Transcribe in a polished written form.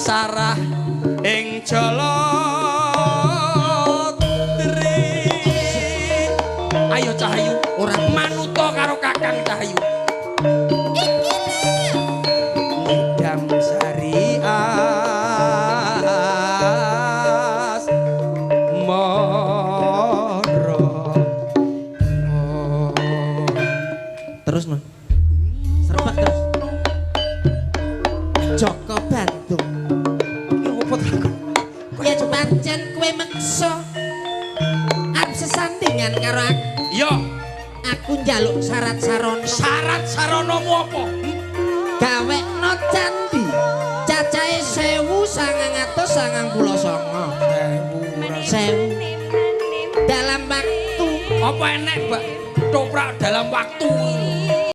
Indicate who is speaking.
Speaker 1: sarah ing Jaladri. Ayo Cahayu, ora manuta karo Kakang Cahayu. Ngidam Sarias moro.
Speaker 2: Terus no. Serbak terus. Joko Bandung. Ya pancen kowe meksa arep sesandingan karo aku.
Speaker 1: Yo,
Speaker 2: Aku njaluk syarat sarana.
Speaker 1: syarat saranamu apa?
Speaker 2: Gawekno candi cacahe 1999. 1000 dalam waktu
Speaker 1: Apa enek, Mbak? Toprak dalam waktu.